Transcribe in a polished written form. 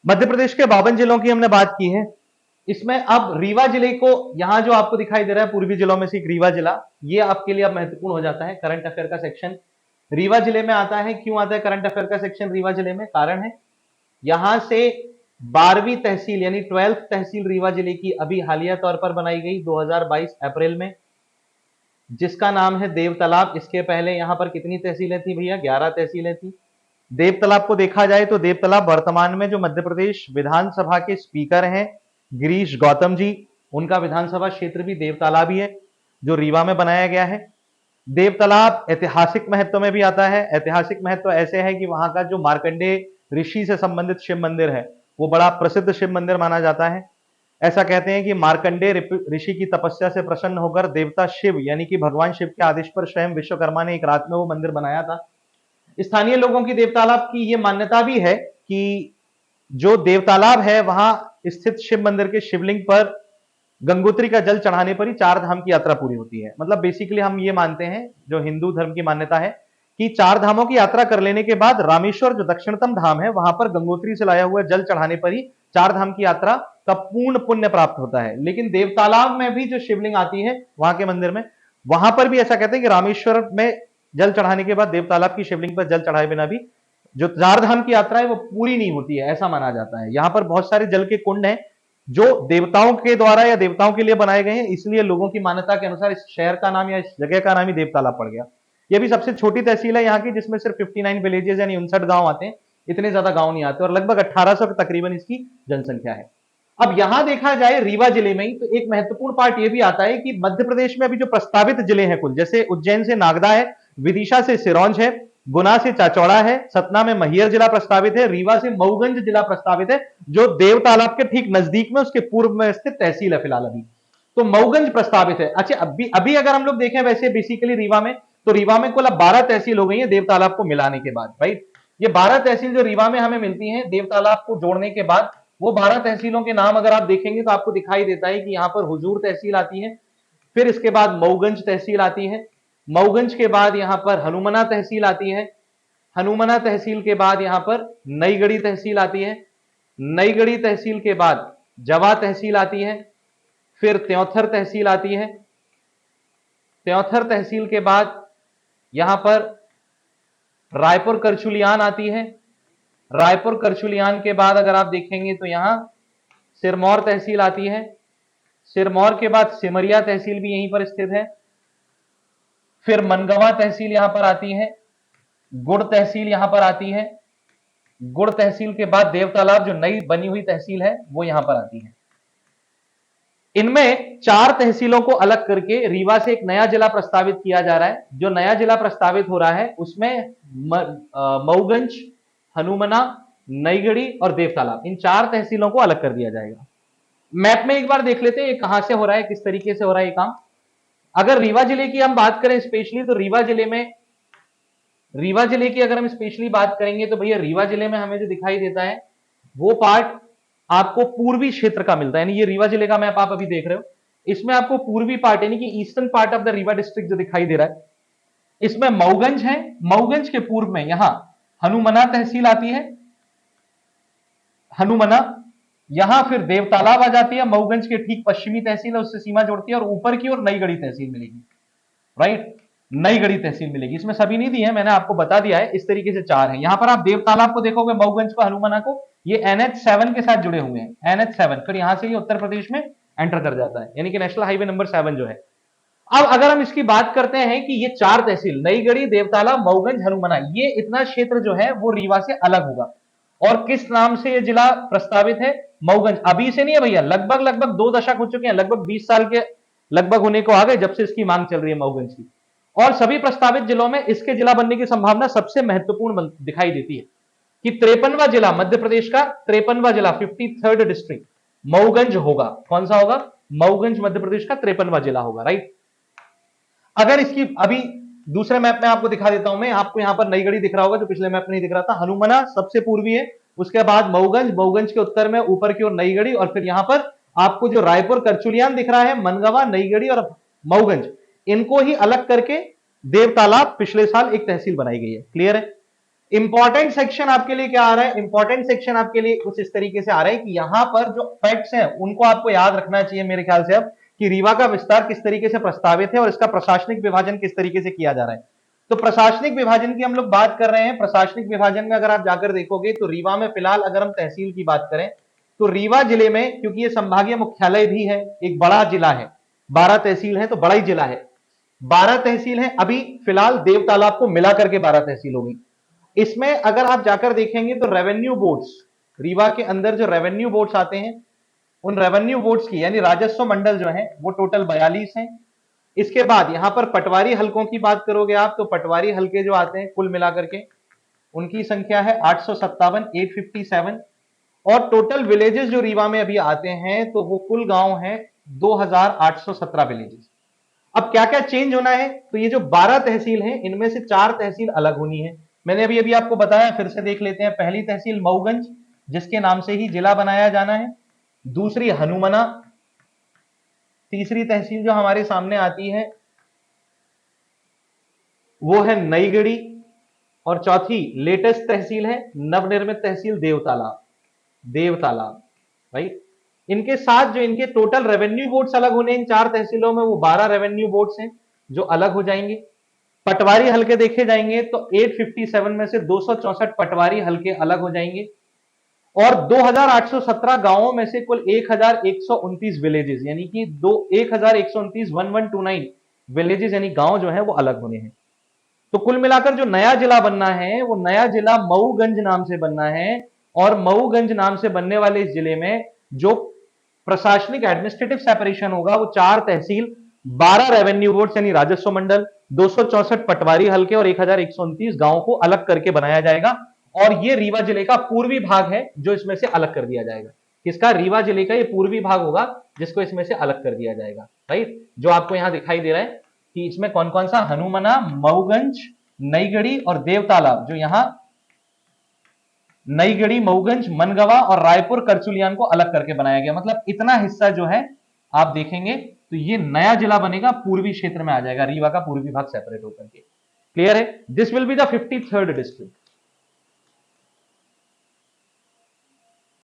मध्य प्रदेश के 52 जिलों की हमने बात की है। इसमें अब रीवा जिले को, यहां जो आपको दिखाई दे रहा है पूर्वी जिलों में से एक रीवा जिला, ये आपके लिए अब महत्वपूर्ण हो जाता है। करंट अफेयर का सेक्शन रीवा जिले में आता है। क्यों आता है करंट अफेयर का सेक्शन रीवा जिले में? कारण है, यहां से 12वीं तहसील यानी 12th तहसील रीवा जिले की अभी हालिया तौर पर बनाई गई 2022 अप्रैल में, जिसका नाम है देव तालाब। इसके पहले यहां पर कितनी तहसीलें थी भैया? 11 तहसीलें थी। देव तालाब को देखा जाए तो देव तालाब वर्तमान में जो मध्य प्रदेश विधानसभा के स्पीकर हैं गिरीश गौतम जी, उनका विधानसभा क्षेत्र भी देव तालाब ही है, जो रीवा में बनाया गया है। देव तालाब ऐतिहासिक महत्व में भी आता है। ऐतिहासिक महत्व ऐसे है कि वहां का जो मार्कंडेय ऋषि से संबंधित शिव मंदिर है, वो बड़ा प्रसिद्ध शिव मंदिर माना जाता है। ऐसा कहते हैं कि मार्कंडेय ऋषि की तपस्या से प्रसन्न होकर देवता शिव यानी कि भगवान शिव के आदेश पर स्वयं विश्वकर्मा ने एक रात में वो मंदिर बनाया था। स्थानीय लोगों की देव तालाब की यह मान्यता भी है कि जो देव तालाब है वहां स्थित शिव मंदिर के शिवलिंग पर गंगोत्री का जल चढ़ाने पर ही 4 धाम की यात्रा पूरी होती है। मतलब बेसिकली हम ये मानते हैं, जो हिंदू धर्म की मान्यता है, कि 4 धामों की यात्रा कर लेने के बाद रामेश्वर जो दक्षिणतम धाम है, वहां पर गंगोत्री से लाया हुआ जल चढ़ाने पर ही 4 धाम की यात्रा का पूर्ण पुण्य प्राप्त होता है। लेकिन देव तालाब में भी जो शिवलिंग आती है वहां के मंदिर में, वहां पर भी ऐसा कहते हैं कि रामेश्वर में जल चढ़ाने के बाद देव तालाब की शिवलिंग पर जल चढ़ाए बिना भी जो 4 धाम की यात्रा है वो पूरी नहीं होती है, ऐसा माना जाता है। यहां पर बहुत सारे जल के कुंड हैं जो देवताओं के द्वारा या देवताओं के लिए बनाए गए हैं, इसलिए लोगों की मान्यता के अनुसार इस शहर का नाम या इस जगह का नाम ही देव तालाब पड़ गया। यह भी सबसे छोटी तहसील है यहाँ की, जिसमें सिर्फ 59 विलेजेस यानी 59 गांव आते हैं। इतने ज्यादा गांव नहीं आते, और लगभग 1800 तकरीबन इसकी जनसंख्या है। अब यहां देखा जाए रीवा जिले में ही, तो एक महत्वपूर्ण पार्ट यह भी आता है कि मध्य प्रदेश में अभी जो प्रस्तावित जिले हैं कुल, जैसे उज्जैन से नागदा है, विदिशा से सिरोंज है, गुना से चाचौड़ा है, सतना में मैहर जिला प्रस्तावित है, रीवा से मऊगंज जिला प्रस्तावित है, जो देव तालाब के ठीक नजदीक में उसके पूर्व में स्थित तहसील है फिलहाल अभी। तो मऊगंज प्रस्तावित है। अच्छा, अभी अगर हम लोग देखें वैसे बेसिकली रीवा में, तो रीवा में कुल अब 12 तहसील हो गई है देव तालाब को मिलाने के बाद, राइट। ये 12 तहसील जो रीवा में हमें मिलती हैं देव तालाब को जोड़ने के बाद, वो 12 तहसीलों के नाम अगर आप देखेंगे तो आपको दिखाई देता है कि यहां पर हुजूर तहसील आती है, फिर इसके बाद मऊगंज तहसील आती है, मऊगंज के बाद यहां पर हनुमना तहसील आती है, हनुमना तहसील के बाद यहां पर नईगढ़ी तहसील आती है, नईगढ़ी तहसील के बाद जवा तहसील आती है, फिर त्योंथर तहसील आती है, त्योंथर तहसील के बाद यहां पर रायपुर करचुलियान आती है, रायपुर करचुलियान के बाद अगर आप देखेंगे तो यहां सिरमौर तहसील आती है, सिरमौर के बाद सिमरिया तहसील भी यहीं पर स्थित है, फिर मनगवा तहसील यहां पर आती है, गुड़ तहसील यहां पर आती है, गुड़ तहसील के बाद देव तालाब जो नई बनी हुई तहसील है वो यहां पर आती है। इनमें 4 तहसीलों को अलग करके रीवा से एक नया जिला प्रस्तावित किया जा रहा है। जो नया जिला प्रस्तावित हो रहा है उसमें मऊगंज, हनुमना, नईगढ़ी और देव तालाब, इन 4 तहसीलों को अलग कर दिया जाएगा। मैप में एक बार देख लेते हैं ये कहां से हो रहा है, किस तरीके से हो रहा है ये काम। अगर रीवा जिले की हम बात करें स्पेशली, तो रीवा जिले की अगर हम स्पेशली बात करेंगे तो भैया रीवा जिले में हमें जो दिखाई देता है वो पार्ट आपको पूर्वी क्षेत्र का मिलता है। यानी ये रीवा जिले का मैप आप अभी देख रहे हो, इसमें आपको पूर्वी पार्ट यानी कि eastern part of the Rewa district जो दिखाई दे रहा है, इसमें मऊगंज है, मऊगंज के पूर्व में यहां हनुमना तहसील आती है, हनुमना, यहां फिर देव तालाब आ जाती है, मऊगंज के ठीक पश्चिमी तहसील है उससे सीमा जोड़ती है, और ऊपर की ओर नईगढ़ी तहसील मिलेगी, राइट। नईगढ़ी तहसील मिलेगी। इसमें सभी नहीं दी है, मैंने आपको बता दिया है, इस तरीके से 4 है। यहां पर आप देव तालाब को देखोगे, मऊगंज को, हनुमना को, ये NH7 के साथ जुड़े हुए हैं, NH7, फिर यहां से ये उत्तर प्रदेश में एंटर कर जाता है, यानी कि नेशनल हाईवे नंबर 7 जो है। अब अगर हम इसकी बात करते हैं कि ये 4 तहसील नईगढ़ी, देवताला, मऊगंज, हनुमना, ये इतना क्षेत्र जो है वो रीवा से अलग होगा। और किस नाम से ये जिला प्रस्तावित है? मऊगंज। अभी से नहीं है भैया, लगभग 2 दशक हो चुके हैं, लगभग 20 साल के लगभग होने को आ गए जब से इसकी मांग चल रही है मऊगंज की। और सभी प्रस्तावित जिलों में इसके जिला बनने की संभावना सबसे महत्वपूर्ण दिखाई देती है कि 53वां जिला मध्य प्रदेश का, 53वां जिला 53rd डिस्ट्रिक्ट मऊगंज होगा। कौन सा होगा? मऊगंज मध्य प्रदेश का 53वां जिला होगा, राइट। अगर इसकी अभी दूसरे मैप में आपको दिखा देता हूं मैं, आपको यहां पर नईगढ़ी दिख रहा होगा जो पिछले मैप में नहीं दिख रहा था। हनुमना सबसे पूर्वी है, उसके बाद मऊगंज, मऊगंज के उत्तर में ऊपर की ओर नईगढ़ी, और फिर यहां पर आपको जो रायपुर करचुलियान दिख रहा है, मनगवा, नईगढ़ी और मऊगंज, इनको ही अलग करके देव तालाब पिछले साल एक तहसील बनाई गई है। क्लियर है? इंपॉर्टेंट सेक्शन आपके लिए क्या आ रहा है? इंपॉर्टेंट सेक्शन आपके लिए कुछ इस तरीके से आ रहा है कि यहां पर जो फैक्ट्स हैं उनको आपको याद रखना चाहिए मेरे ख्याल से अब, कि रीवा का विस्तार किस तरीके से प्रस्तावित है और इसका प्रशासनिक विभाजन किस तरीके से किया जा रहा है। तो प्रशासनिक विभाजन की हम लोग बात कर रहे हैं। प्रशासनिक विभाजन में अगर आप जाकर देखोगे तो रीवा में फिलहाल अगर हम तहसील की बात करें तो रीवा जिले में, क्योंकि ये संभागीय मुख्यालय भी है, एक बड़ा जिला है, 12 तहसील है तो बड़ा ही जिला है, 12 तहसील है। अभी फिलहाल देवतालाब को मिला करके 12 तहसील होगी। इसमें अगर आप जाकर देखेंगे तो रेवेन्यू बोर्ड्स, रीवा के अंदर जो रेवेन्यू बोर्ड्स आते हैं उन रेवेन्यू बोर्ड्स की यानी राजस्व मंडल जो है वो टोटल 42 हैं। इसके बाद यहां पर पटवारी हलकों की बात करोगे आप तो पटवारी हलके जो आते हैं कुल मिलाकर के उनकी संख्या है 857 और टोटल विलेजेस जो रीवा में अभी आते हैं तो वो कुल गांव है 2817 विलेजेस। अब क्या क्या चेंज होना है? तो ये जो 12 तहसील हैं इनमें से 4 तहसील अलग होनी है। मैंने अभी अभी आपको बताया, फिर से देख लेते हैं। पहली तहसील मऊगंज, जिसके नाम से ही जिला बनाया जाना है। दूसरी हनुमना। तीसरी तहसील जो हमारे सामने आती है वो है नईगढ़ी। और चौथी लेटेस्ट तहसील है, नवनिर्मित तहसील देवतालाब। देवतालाब, राइट। इनके साथ जो इनके टोटल रेवेन्यू बोर्ड्स अलग होने इन 4 तहसीलों में, वो 12 रेवेन्यू बोर्ड्स हैं जो अलग हो जाएंगे। पटवारी हलके देखे जाएंगे तो 857 में से 264 पटवारी हलके अलग हो जाएंगे और 2817 गांवों में से कुल 1129 विलेजेस यानी कि 1129 1129 विलेजेस यानी गांव जो है वो अलग होने हैं। तो कुल मिलाकर जो नया जिला बनना है वो नया जिला मऊगंज नाम से बनना है और मऊगंज नाम से बनने वाले इस जिले में जो प्रशासनिक एडमिनिस्ट्रेटिव सेपरेशन होगा वो 4 तहसील, 12 रेवेन्यू बोर्ड्स यानी राजस्व मंडल, 264 पटवारी हलके और 1129 गांवों को अलग करके बनाया जाएगा। और ये रीवा जिले का पूर्वी भाग है जो इसमें से अलग कर दिया जाएगा। किसका? रीवा जिले का ये पूर्वी भाग होगा जिसको इसमें से अलग कर दिया जाएगा, राइट। जो आपको यहां दिखाई दे रहा है कि इसमें कौन कौन सा, हनुमना, मऊगंज, नईगढ़ी और देवतालाब, जो यहां नईगढ़ी, मऊगंज, मनगवा और रायपुर करचुलियान को अलग करके बनाया गया। मतलब इतना हिस्सा जो है आप देखेंगे तो ये नया जिला बनेगा, पूर्वी क्षेत्र में आ जाएगा, रीवा का पूर्वी भाग सेपरेट होकर के। क्लियर है? This will be the 53rd district.